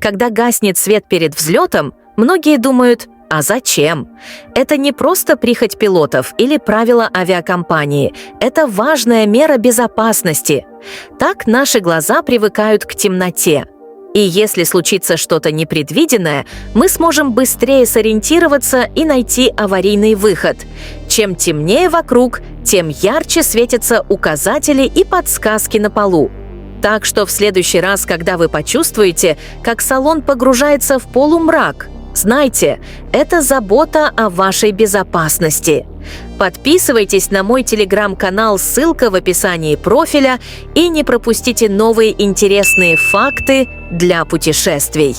Когда гаснет свет перед взлетом, многие думают: а зачем? Это не просто прихоть пилотов или правила авиакомпании. Это важная мера безопасности. Так наши глаза привыкают к темноте. И если случится что-то непредвиденное, мы сможем быстрее сориентироваться и найти аварийный выход. Чем темнее вокруг, тем ярче светятся указатели и подсказки на полу. Так что в следующий раз, когда вы почувствуете, как салон погружается в полумрак, знайте, это забота о вашей безопасности. Подписывайтесь на мой телеграм-канал, ссылка в описании профиля, и не пропустите новые интересные факты для путешествий.